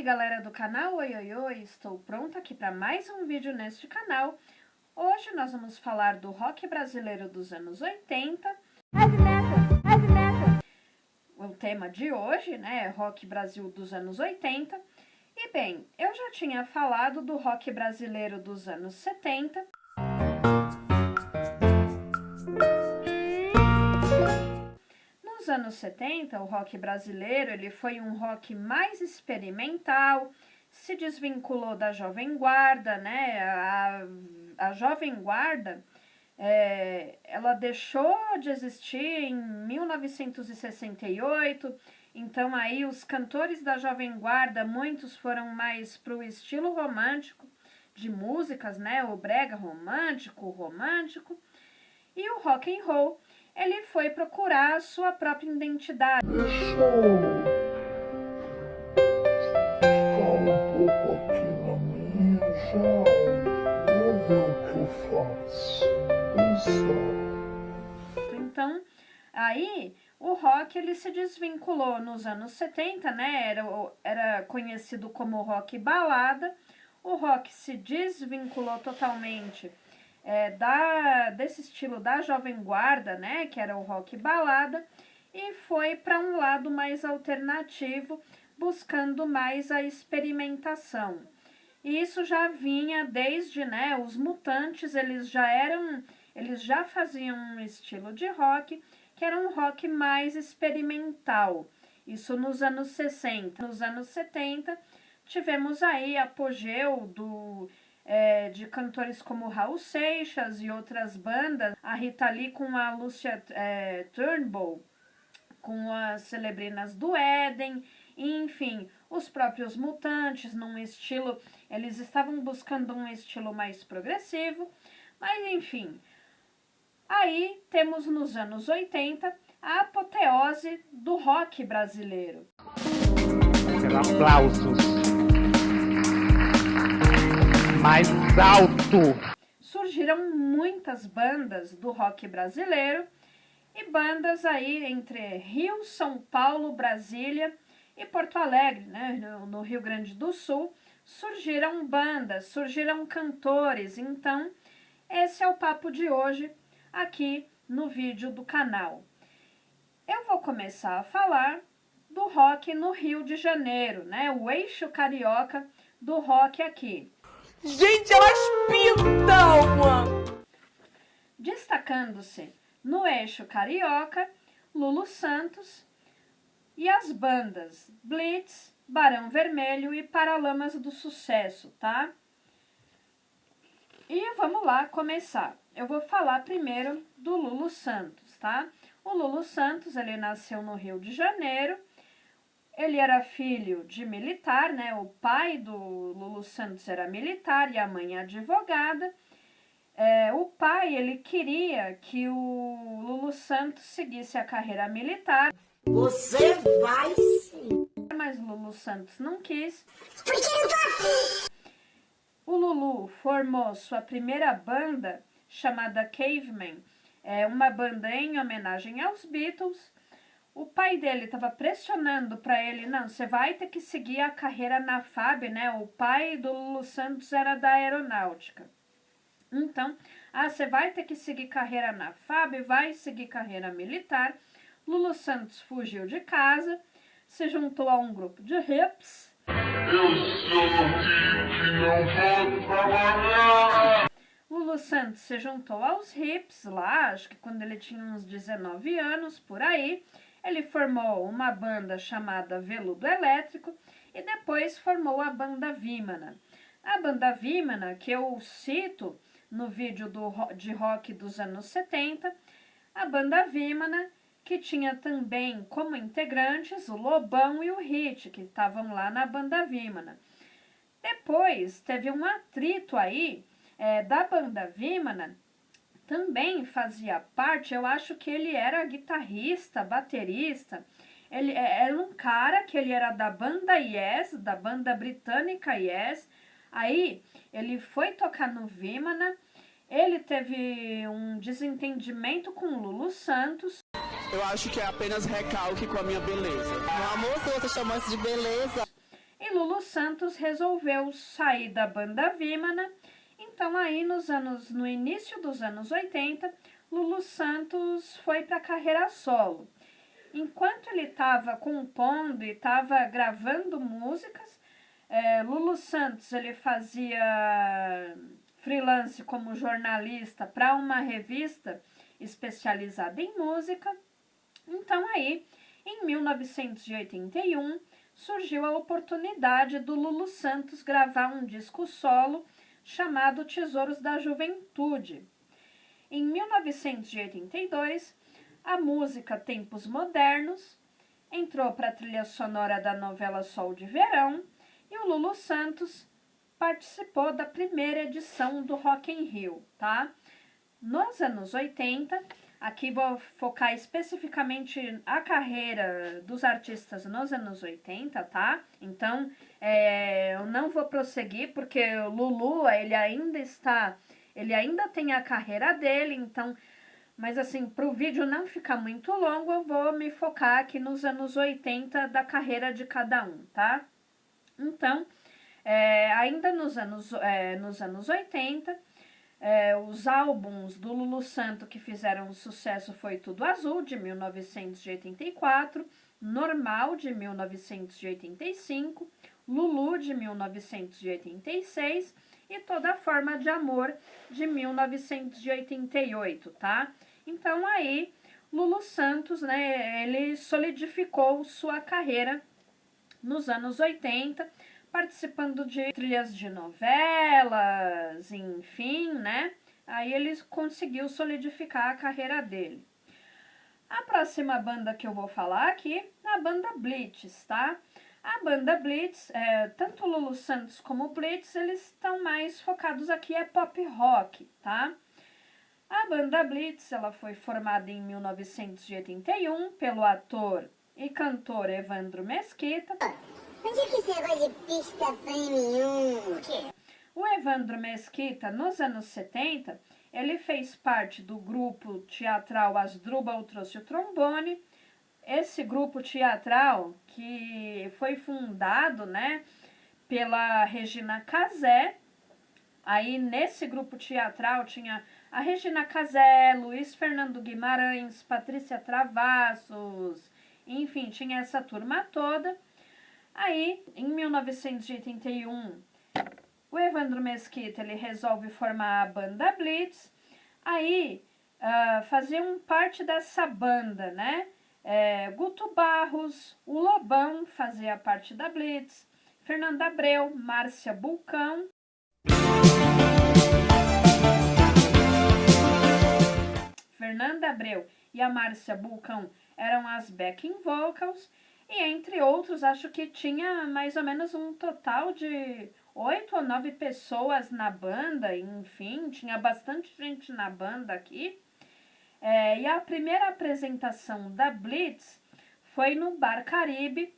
galera do canal Oi Oi Oi, estou pronta aqui para mais um vídeo neste canal. Hoje nós vamos falar do rock brasileiro dos anos 80. O tema de hoje, né, é rock Brasil dos anos 80. E bem, eu já tinha falado do rock brasileiro dos anos 70. Nos anos 70, o rock brasileiro ele foi um rock mais experimental, se desvinculou da Jovem Guarda, né? A Jovem Guarda, ela deixou de existir em 1968, então aí os cantores da Jovem Guarda, muitos foram mais para o estilo romântico de músicas, né? O brega romântico, e o rock and roll, ele foi procurar a sua própria identidade. Deixa eu ficar um pouco aqui na mesa, vou ver o que eu faço. Então, aí o rock ele se desvinculou nos anos 70, né? Era conhecido como rock balada. O rock se desvinculou totalmente desse estilo da Jovem Guarda, né, que era o rock balada, e foi para um lado mais alternativo, buscando mais a experimentação. E isso já vinha desde, né, os Mutantes, eles já faziam um estilo de rock, que era um rock mais experimental. Isso nos anos 60. Nos anos 70, tivemos aí apogeu de cantores como Raul Seixas e outras bandas, a Rita Lee com a Lúcia Turnbull, com as Celebrinas do Éden, enfim, os próprios Mutantes, eles estavam buscando um estilo mais progressivo, mas enfim. Aí temos nos anos 80 a apoteose do rock brasileiro. Aplausos. Mais alto. Surgiram muitas bandas do rock brasileiro e bandas aí entre Rio, São Paulo, Brasília e Porto Alegre, né, no Rio Grande do Sul. Surgiram bandas, surgiram cantores, então esse é o papo de hoje aqui no vídeo do canal. Eu vou começar a falar do rock no Rio de Janeiro, né, o eixo carioca do rock aqui. Gente, elas pintam! Destacando-se no eixo carioca, Lulu Santos e as bandas Blitz, Barão Vermelho e Paralamas do Sucesso, tá? E vamos lá começar. Eu vou falar primeiro do Lulu Santos, tá? O Lulu Santos, ele nasceu no Rio de Janeiro. Ele era filho de militar, né? O pai do Lulu Santos era militar e a mãe advogada. O pai, ele queria que o Lulu Santos seguisse a carreira militar. Você vai sim! Mas o Lulu Santos não quis. O Lulu formou sua primeira banda, chamada Caveman, uma banda em homenagem aos Beatles. O pai dele estava pressionando para ele, não, você vai ter que seguir a carreira na FAB, né? O pai do Lulu Santos era da aeronáutica. Então, você vai ter que seguir carreira na FAB, vai seguir carreira militar. Lulu Santos fugiu de casa, se juntou a um grupo de hips. Eu sou hippie, não vou trabalhar. Lulu Santos se juntou aos hips lá, acho que quando ele tinha uns 19 anos, por aí. Ele formou uma banda chamada Veludo Elétrico e depois formou a banda Vimana. A banda Vimana, que eu cito no vídeo de rock dos anos 70, a banda Vimana, que tinha também como integrantes o Lobão e o Hit, que estavam lá na banda Vimana. Depois teve um atrito aí da banda Vimana. Também fazia parte, eu acho que ele era guitarrista, baterista. Ele era um cara que ele era da banda Yes, da banda britânica Yes. Aí ele foi tocar no Vimana, ele teve um desentendimento com o Lulu Santos. Eu acho que é apenas recalque com a minha beleza. Meu amor, se você chamou isso de beleza. E Lulu Santos resolveu sair da banda Vimana. Então aí no início dos anos 80, Lulu Santos foi para a carreira solo. Enquanto ele estava compondo e estava gravando músicas, Lulu Santos ele fazia freelance como jornalista para uma revista especializada em música. Então aí, em 1981, surgiu a oportunidade do Lulu Santos gravar um disco solo chamado Tesouros da Juventude. Em 1982, a música Tempos Modernos entrou para a trilha sonora da novela Sol de Verão e o Lulu Santos participou da primeira edição do Rock in Rio, tá? Nos anos 80, aqui vou focar especificamente a carreira dos artistas nos anos 80, tá? Então, eu não vou prosseguir porque o Lulu, ele ainda tem a carreira dele, então, mas assim, para o vídeo não ficar muito longo, eu vou me focar aqui nos anos 80 da carreira de cada um, tá? Então, ainda nos anos 80, os álbuns do Lulu Santos que fizeram sucesso foi Tudo Azul, de 1984, Normal, de 1985, Lulu, de 1986 e Toda Forma de Amor, de 1988, tá? Então aí, Lulu Santos, né, ele solidificou sua carreira nos anos 80, participando de trilhas de novelas, enfim, né? Aí ele conseguiu solidificar a carreira dele. A próxima banda que eu vou falar aqui é a banda Blitz, tá? A banda Blitz, tanto o Lulu Santos como o Blitz, eles estão mais focados aqui pop rock, tá? A banda Blitz, ela foi formada em 1981 pelo ator e cantor Evandro Mesquita. Onde é que esse negócio de pista premium? O quê? O Evandro Mesquita, nos anos 70, ele fez parte do grupo teatral Asdrubal Trouxe o Trombone. Esse grupo teatral que foi fundado, né, pela Regina Casé. Aí nesse grupo teatral tinha a Regina Casé, Luiz Fernando Guimarães, Patrícia Travassos, enfim, tinha essa turma toda. Aí, em 1981, o Evandro Mesquita ele resolve formar a banda Blitz. Aí, faziam parte dessa banda, né? Guto Barros, o Lobão fazia parte da Blitz, Fernanda Abreu, Márcia Bulcão. Fernanda Abreu e a Márcia Bulcão eram as backing vocals. E entre outros, acho que tinha mais ou menos um total de 8 ou 9 pessoas na banda, enfim, tinha bastante gente na banda aqui. E a primeira apresentação da Blitz foi no Bar Caribe,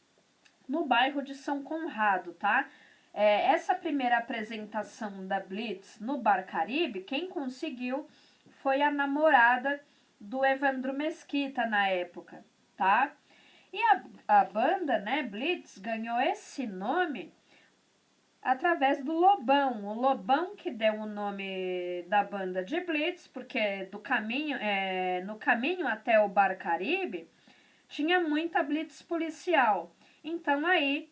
no bairro de São Conrado, tá? Essa primeira apresentação da Blitz no Bar Caribe, quem conseguiu foi a namorada do Evandro Mesquita na época, tá? E a banda, né, Blitz, ganhou esse nome através do Lobão. O Lobão que deu o nome da banda de Blitz, porque no caminho até o Bar Caribe tinha muita blitz policial. Então aí,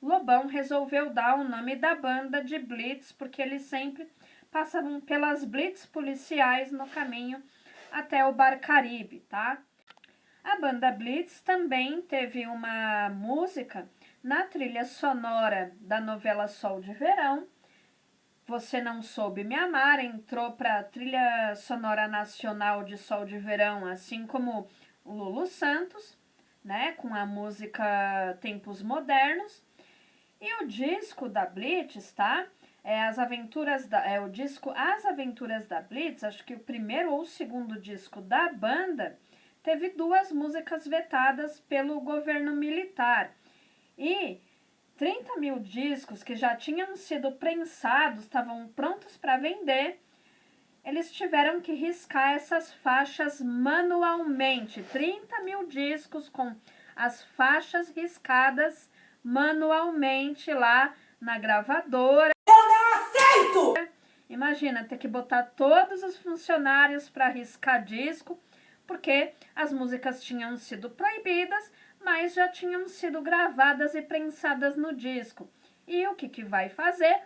Lobão resolveu dar o nome da banda de Blitz, porque eles sempre passavam pelas blitz policiais no caminho até o Bar Caribe, tá? A banda Blitz também teve uma música na trilha sonora da novela Sol de Verão. Você Não Soube Me Amar entrou para a trilha sonora nacional de Sol de Verão, assim como o Lulu Santos, né, com a música Tempos Modernos. E o disco da Blitz, tá? O disco As Aventuras da Blitz, acho que o primeiro ou o segundo disco da banda, teve 2 músicas vetadas pelo governo militar. E 30 mil discos que já tinham sido prensados, estavam prontos para vender, eles tiveram que riscar essas faixas manualmente. 30 mil discos com as faixas riscadas manualmente lá na gravadora. Imagina, ter que botar todos os funcionários para riscar disco, porque as músicas tinham sido proibidas, mas já tinham sido gravadas e prensadas no disco. E o que vai fazer?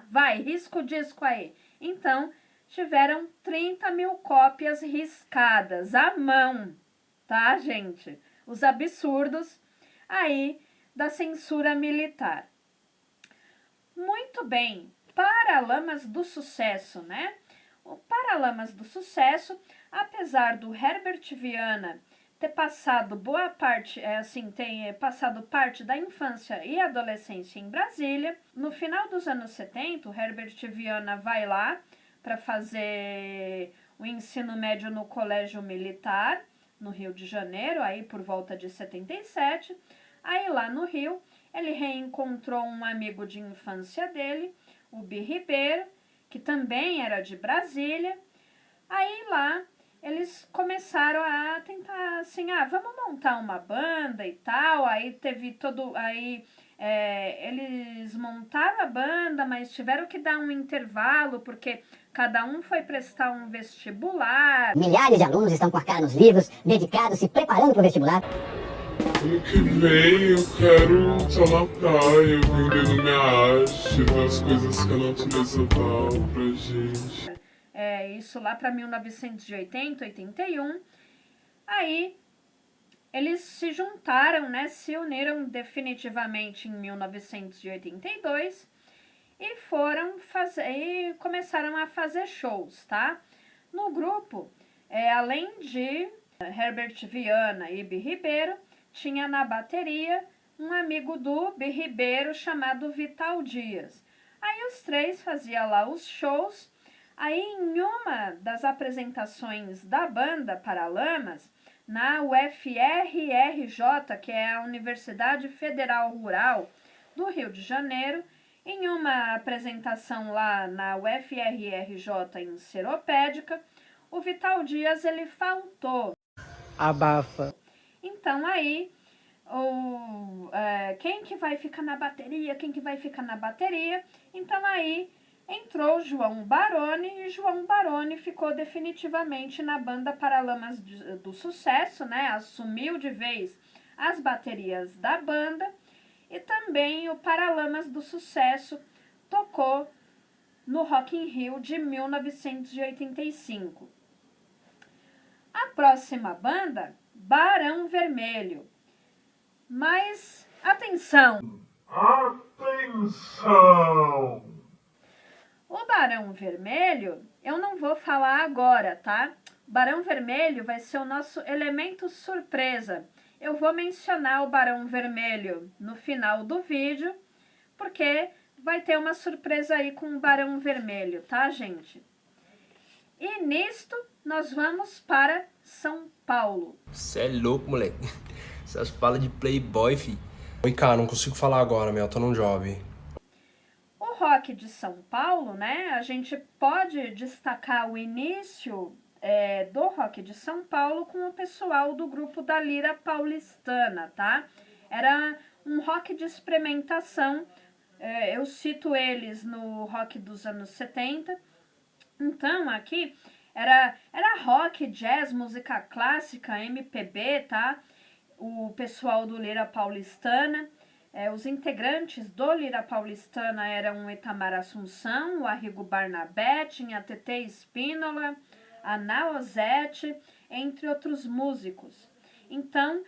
Vai, risca o disco aí. Então, tiveram 30 mil cópias riscadas à mão, tá, gente? Os absurdos aí da censura militar. Muito bem. Paralamas do Sucesso, né? O Paralamas do Sucesso, apesar do Herbert Viana ter passado boa parte, ter passado parte da infância e adolescência em Brasília, no final dos anos 70, o Herbert Viana vai lá para fazer o ensino médio no Colégio Militar, no Rio de Janeiro, aí por volta de 77. Aí lá no Rio, ele reencontrou um amigo de infância dele, o Bi Ribeiro, que também era de Brasília. Aí lá eles começaram a tentar assim, vamos montar uma banda e tal. Aí teve eles montaram a banda, mas tiveram que dar um intervalo, porque cada um foi prestar um vestibular. Milhares de alunos estão com a cara nos livros, dedicados, se preparando para o vestibular. Ano que vem eu quero estar na praia, vendendo minha arte, das coisas que a natureza dá pra gente. Isso lá para 1980, 81. Aí eles se juntaram, né, se uniram definitivamente em 1982 e começaram a fazer shows, tá? No grupo, além de Herbert Viana e Bi Ribeiro, tinha na bateria um amigo do Bi Ribeiro chamado Vital Dias. Aí os três faziam lá os shows. Aí em uma das apresentações da banda Paralamas, na UFRRJ, que é a Universidade Federal Rural do Rio de Janeiro, em uma apresentação lá na UFRRJ em Seropédica, o Vital Dias ele faltou. Abafa. Então aí, quem que vai ficar na bateria? Então aí entrou João Baroni e João Baroni ficou definitivamente na banda Paralamas do Sucesso, né? Assumiu de vez as baterias da banda e também o Paralamas do Sucesso tocou no Rock in Rio de 1985. A próxima banda, Barão Vermelho. Mas, atenção! Atenção! O Barão Vermelho, eu não vou falar agora, tá? Barão Vermelho vai ser o nosso elemento surpresa. Eu vou mencionar o Barão Vermelho no final do vídeo, porque vai ter uma surpresa aí com o Barão Vermelho, tá, gente? E nisto, nós vamos para São Paulo. Cê é louco, moleque. Essas falas de playboy, fi. Oi, cara, não consigo falar agora, meu, eu tô num job. O rock de São Paulo, né? A gente pode destacar o início do rock de São Paulo com o pessoal do grupo da Lira Paulistana, tá? Era um rock de experimentação. Eu cito eles no rock dos anos 70. Então, aqui era rock, jazz, música clássica, MPB, tá? O pessoal do Lira Paulistana. Os integrantes do Lira Paulistana eram o Itamar Assunção, o Arrigo Barnabé, tinha a Tetê Espínola, a Naozete, entre outros músicos. Então,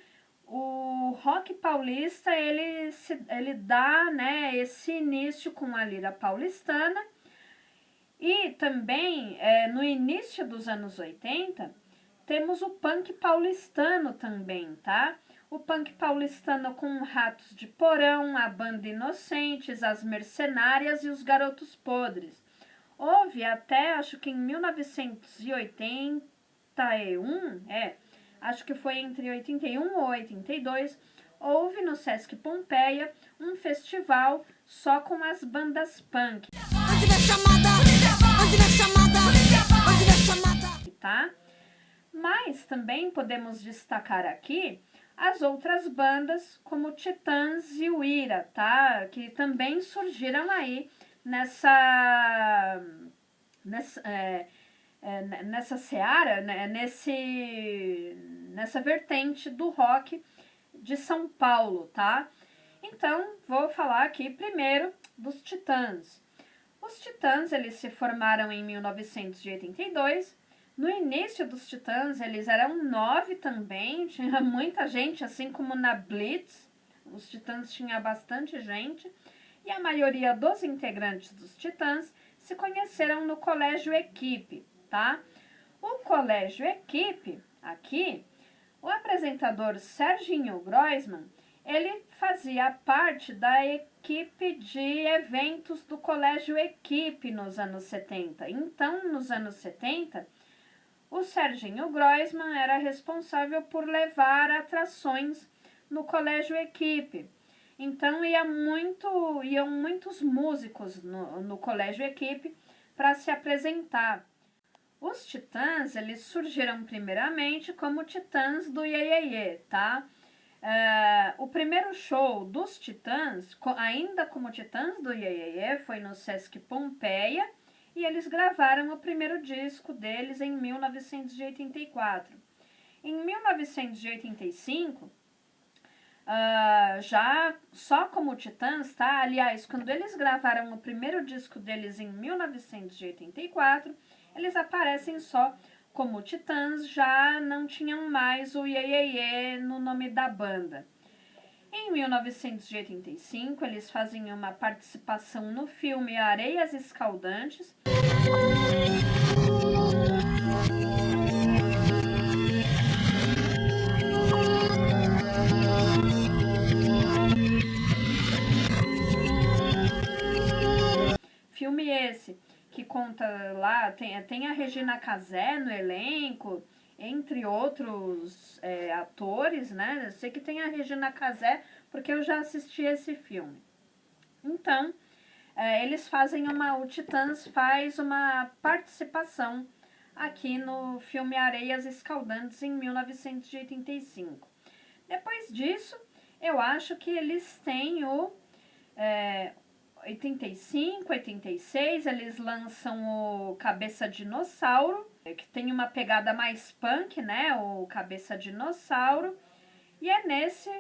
o rock paulista, ele dá, né, esse início com a Lira Paulistana. E também, no início dos anos 80, temos o punk paulistano também, tá? O punk paulistano com Ratos de Porão, a Banda Inocentes, as Mercenárias e os Garotos Podres. Houve até, acho que em 1981, acho que foi entre 81 ou 82, houve no Sesc Pompeia um festival só com as bandas punk. Tá? Mas também podemos destacar aqui as outras bandas, como Titãs e o Ira, tá? Que também surgiram aí nessa seara, né? Nessa vertente do rock de São Paulo, tá? Então, vou falar aqui primeiro dos Titãs. Os Titãs, eles se formaram em 1982. No início dos Titãs, eles eram 9 também, tinha muita gente, assim como na Blitz. Os Titãs tinha bastante gente. E a maioria dos integrantes dos Titãs se conheceram no Colégio Equipe, tá? O Colégio Equipe, aqui, o apresentador Serginho Groisman, ele fazia parte da equipe de eventos do Colégio Equipe nos anos 70. Então, nos anos 70, o Serginho Groisman era responsável por levar atrações no Colégio Equipe. Então, iam muitos músicos no Colégio Equipe para se apresentar. Os Titãs, eles surgiram primeiramente como Titãs do Iê, Iê, Iê, tá? O primeiro show dos Titãs, ainda como Titãs do Iê, Iê, Iê, foi no Sesc Pompeia, e eles gravaram o primeiro disco deles em 1984. Em 1985, já só como Titãs, tá? Aliás, quando eles gravaram o primeiro disco deles em 1984, eles aparecem só como Titãs, já não tinham mais o Iê, Iê, Iê no nome da banda. Em 1985, eles fazem uma participação no filme Areias Escaldantes. Filme esse que conta lá, tem a Regina Casé no elenco, entre outros atores, né? Eu sei que tem a Regina Casé porque eu já assisti esse filme. Então, eles fazem o Titãs faz uma participação aqui no filme Areias Escaldantes em 1985. Depois disso, eu acho que eles têm o 85, 86, eles lançam o Cabeça Dinossauro, que tem uma pegada mais punk, né? O Cabeça Dinossauro. E é nesse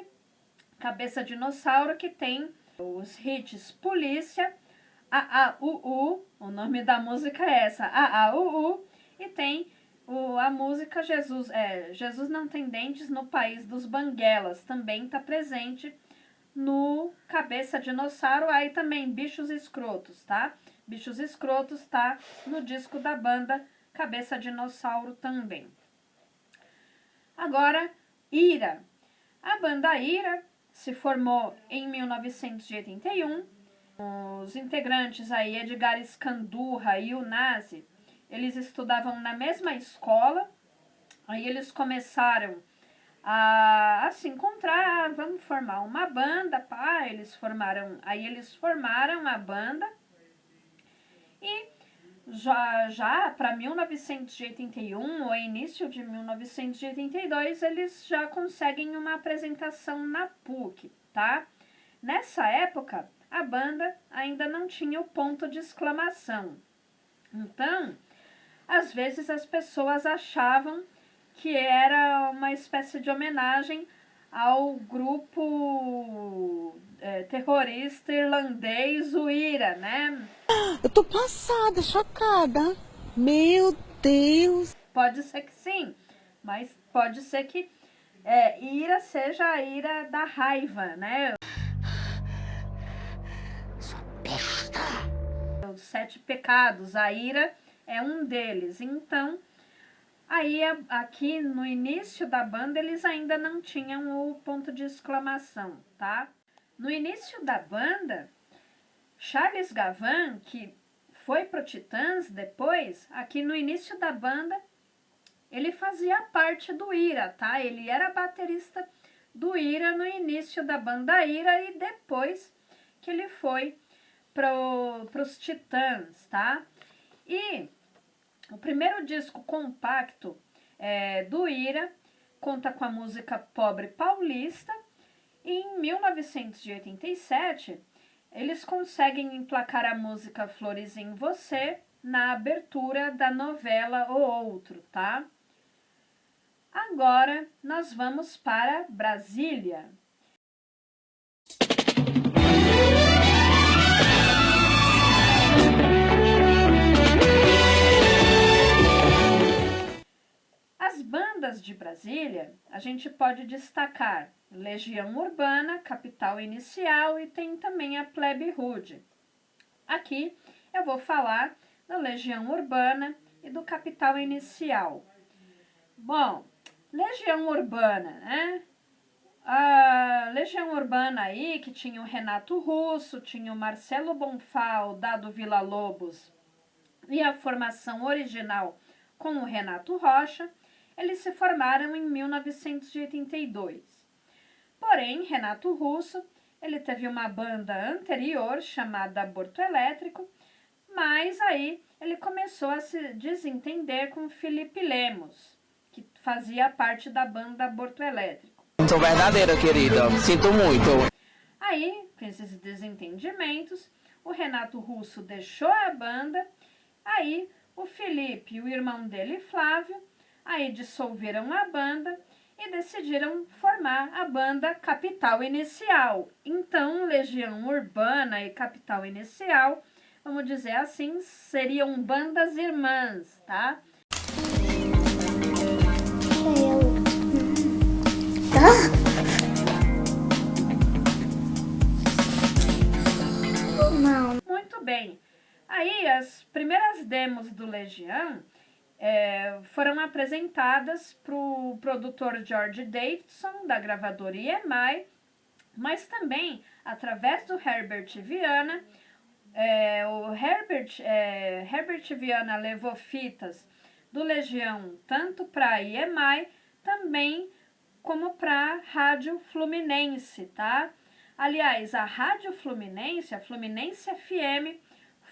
Cabeça Dinossauro que tem os hits Polícia, A-A-U-U, o nome da música é essa, A-A-U-U, e tem a música Jesus Não Tem Dentes no País dos Banguelas, também está presente no Cabeça Dinossauro. Aí também Bichos Escrotos, tá? Bichos Escrotos tá no disco da banda Cabeça Dinossauro também. Agora, Ira. A banda Ira se formou em 1981. Os integrantes aí, Edgar Escandurra e o Nazi, eles estudavam na mesma escola. Aí eles começaram a se encontrar, vamos formar uma banda, pá, eles formaram a banda. E já para 1981 ou início de 1982, eles já conseguem uma apresentação na PUC, tá? Nessa época, a banda ainda não tinha o ponto de exclamação. Então, às vezes as pessoas achavam que era uma espécie de homenagem ao grupo terrorista irlandês, o Ira, né? Eu tô passada, chocada. Meu Deus. Pode ser que sim, mas pode ser que Ira seja a ira da raiva, né? Sua besta! Os 7 pecados, a ira é um deles. Então, aí aqui no início da banda eles ainda não tinham o ponto de exclamação, tá? No início da banda, Charles Gavan, que foi pro Titãs depois, aqui no início da banda, ele fazia parte do Ira, tá? Ele era baterista do Ira no início da banda Ira e depois que ele foi pros Titãs, tá? E o primeiro disco compacto do Ira conta com a música Pobre Paulista e em 1987 eles conseguem emplacar a música Flores em Você na abertura da novela O Outro, tá? Agora nós vamos para Brasília. As bandas de Brasília, a gente pode destacar Legião Urbana, Capital Inicial e tem também a Plebe Rude. Aqui eu vou falar da Legião Urbana e do Capital Inicial. Bom, Legião Urbana, né? A Legião Urbana aí, que tinha o Renato Russo, tinha o Marcelo Bonfá, o Dado Villa-Lobos e a formação original com o Renato Rocha, eles se formaram em 1982. Porém, Renato Russo, ele teve uma banda anterior chamada Aborto Elétrico, mas aí ele começou a se desentender com Felipe Lemos, que fazia parte da banda Aborto Elétrico. Sou verdadeira, querida. Sinto muito. Aí, com esses desentendimentos, o Renato Russo deixou a banda, aí o Felipe e o irmão dele, Flávio, aí dissolveram a banda e decidiram formar a banda Capital Inicial. Então, Legião Urbana e Capital Inicial, vamos dizer assim, seriam bandas irmãs, tá? Muito bem. Aí, as primeiras demos do Legião foram apresentadas para o produtor George Davidson, da gravadora EMI, mas também através do Herbert Viana. O Herbert Viana levou fitas do Legião tanto para a EMI, também como para a Rádio Fluminense, tá? Aliás, a Rádio Fluminense, a Fluminense FM,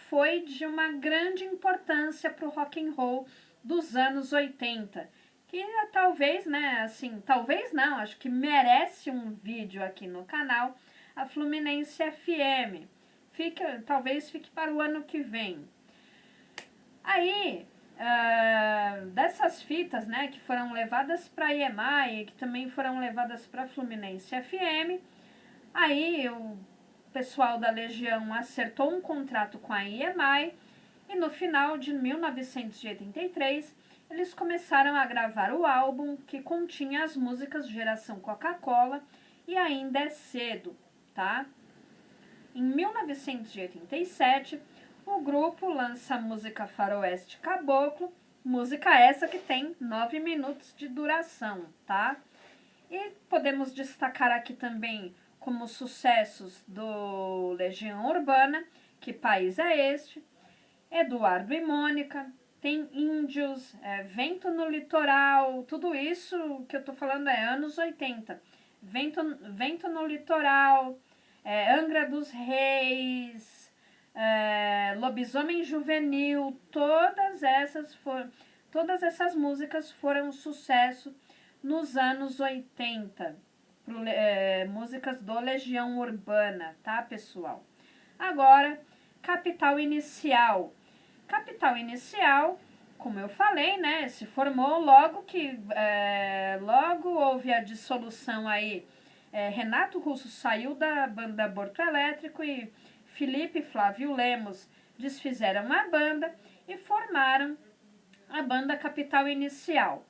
foi de uma grande importância para o rock and roll dos anos 80, que talvez, né, assim, talvez não, acho que merece um vídeo aqui no canal, a Fluminense FM. Talvez fique para o ano que vem. Aí, dessas fitas, né, que foram levadas para a EMI e que também foram levadas para a Fluminense FM, aí o pessoal da Legião acertou um contrato com a EMI e no final de 1983 eles começaram a gravar o álbum que continha as músicas Geração Coca-Cola e Ainda é Cedo, tá? Em 1987, o grupo lança a música Faroeste Caboclo, música essa que tem 9 minutos de duração, tá? E podemos destacar aqui também como sucessos do Legião Urbana, Que País é Este?, Eduardo e Mônica, tem Índios, Vento no Litoral, tudo isso que eu tô falando é anos 80. Vento no Litoral, Angra dos Reis, Lobisomem Juvenil, todas essas músicas foram sucesso nos anos 80. Músicas do Legião Urbana, tá, pessoal? Agora, Capital Inicial. Capital Inicial, como eu falei, né, se formou logo houve a dissolução aí. Renato Russo saiu da banda Aborto Elétrico e Felipe e Flávio Lemos desfizeram a banda e formaram a banda Capital Inicial.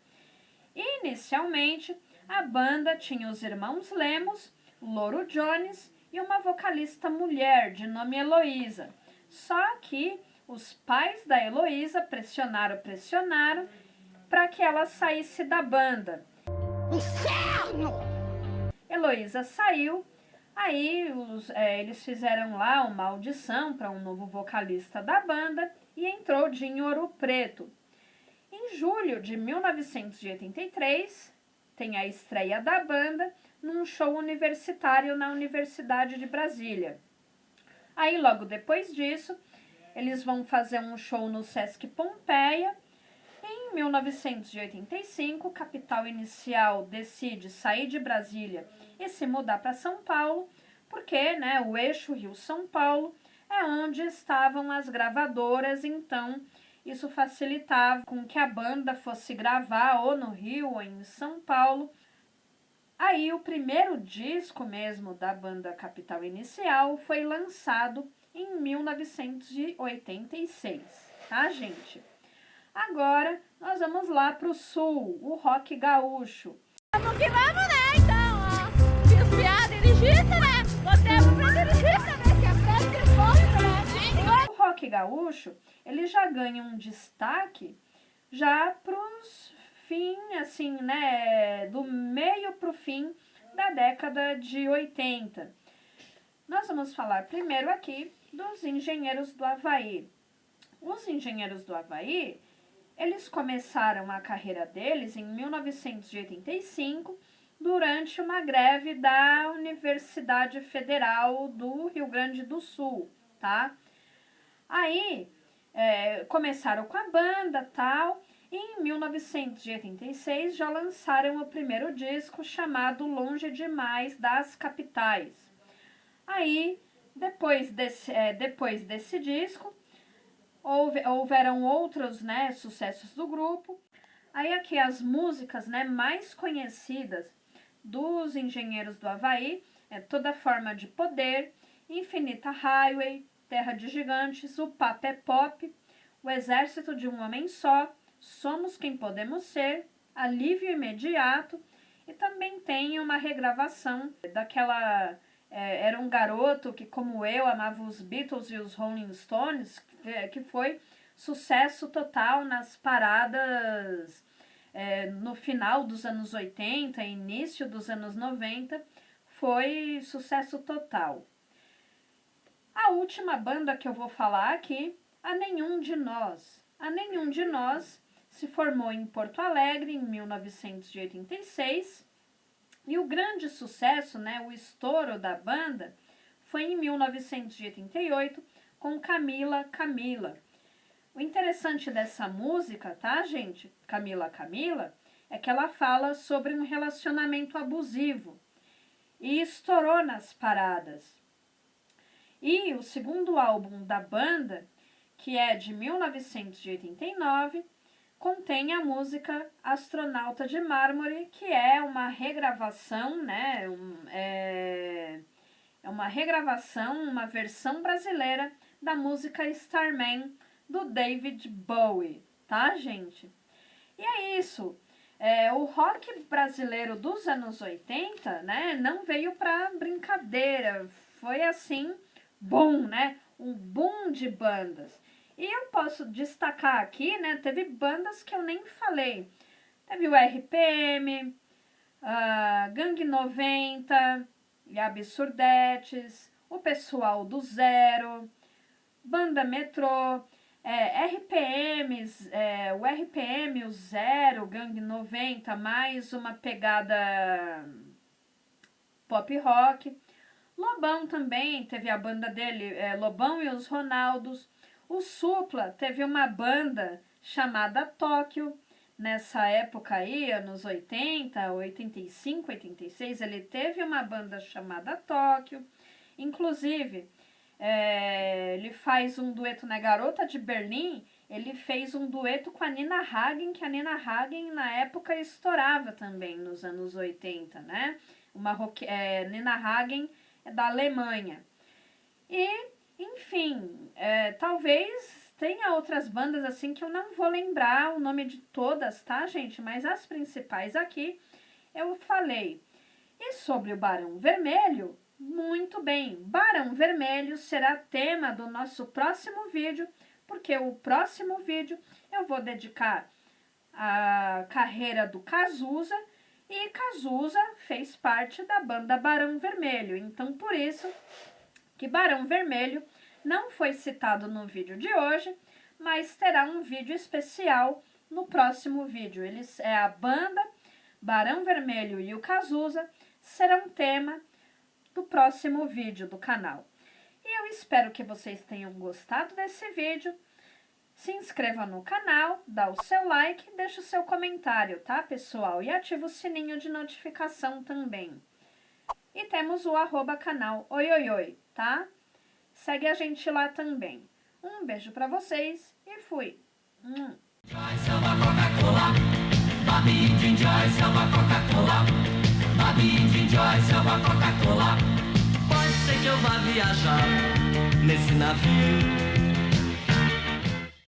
Inicialmente, a banda tinha os irmãos Lemos, Louro Jones e uma vocalista mulher de nome Heloísa. Só que os pais da Heloísa pressionaram para que ela saísse da banda. Inferno! Heloísa saiu, aí eles fizeram lá uma audição para um novo vocalista da banda e entrou Dinho Ouro Preto. Em julho de 1983, tem a estreia da banda num show universitário na Universidade de Brasília. Aí, logo depois disso, eles vão fazer um show no Sesc Pompeia. Em Em 1985, Capital Inicial decide sair de Brasília e se mudar para São Paulo, porque, né, o eixo Rio-São Paulo é onde estavam as gravadoras, então isso facilitava com que a banda fosse gravar ou no Rio ou em São Paulo. Aí o primeiro disco mesmo da banda Capital Inicial foi lançado em 1986, tá, gente? Agora nós vamos lá pro sul, o rock gaúcho. Vamos que vamos, né? Então, ó, desviar, dirigista, né? Botemos pra dirigista, né? Que é frente de fome, né? O rock gaúcho, ele já ganha um destaque já pros fim, assim, né, do meio pro fim da década de 80. Nós vamos falar primeiro aqui dos Engenheiros do Havaí. Os Engenheiros do Havaí, eles começaram a carreira deles em 1985, durante uma greve da Universidade Federal do Rio Grande do Sul, tá? Aí, começaram com a banda, tal, e em 1986 já lançaram o primeiro disco chamado Longe Demais das Capitais. Aí, depois desse disco, houveram outros, né, sucessos do grupo. Aí aqui as músicas, né, mais conhecidas dos Engenheiros do Havaí é Toda Forma de Poder, Infinita Highway, Terra de Gigantes, O Papo é Pop, O Exército de um Homem Só, Somos Quem Podemos Ser, Alívio Imediato, e também tem uma regravação daquela... era um garoto que, como eu, amava os Beatles e os Rolling Stones, que foi sucesso total nas paradas no final dos anos 80, início dos anos 90, foi sucesso total. A última banda que eu vou falar aqui, A Nenhum de Nós. A Nenhum de Nós se formou em Porto Alegre em 1986, e o grande sucesso, né, o estouro da banda, foi em 1988 com Camila, Camila. O interessante dessa música, tá, gente? Camila, Camila, é que ela fala sobre um relacionamento abusivo e estourou nas paradas. E o segundo álbum da banda, que é de 1989, contém a música Astronauta de Mármore, que é uma regravação, né? É uma regravação, uma versão brasileira da música Starman, do David Bowie, tá, gente? E é isso. O rock brasileiro dos anos 80, né, não veio pra brincadeira. Foi assim, boom, né? Um boom de bandas. E eu posso destacar aqui, né, teve bandas que eu nem falei. Teve o RPM, Gangue 90, e Absurdetes, o pessoal do Zero, Banda Metrô, RPMs, o RPM, o Zero, Gangue 90, mais uma pegada pop rock. Lobão também teve a banda dele, Lobão e os Ronaldos. O Supla teve uma banda chamada Tóquio. Nessa época aí, anos 80, 85, 86, ele teve uma banda chamada Tóquio. Inclusive, ele faz um dueto na Garota de Berlim, ele fez um dueto com a Nina Hagen, que a Nina Hagen na época estourava também, nos anos 80, né? Nina Hagen é da Alemanha. E, enfim, talvez... Tenha outras bandas assim que eu não vou lembrar o nome de todas, tá, gente? Mas as principais aqui eu falei. E sobre o Barão Vermelho, muito bem. Barão Vermelho será tema do nosso próximo vídeo, porque o próximo vídeo eu vou dedicar à carreira do Cazuza, e Cazuza fez parte da banda Barão Vermelho. Então, por isso que Barão Vermelho não foi citado no vídeo de hoje, mas terá um vídeo especial no próximo vídeo. A banda, Barão Vermelho e o Cazuza serão tema do próximo vídeo do canal. E eu espero que vocês tenham gostado desse vídeo. Se inscreva no canal, dá o seu like, deixa o seu comentário, tá, pessoal? E ativa o sininho de notificação também. E temos o @canal Oioioi, tá? Segue a gente lá também. Um beijo pra vocês e fui! Pode ser que eu vá viajar nesse navio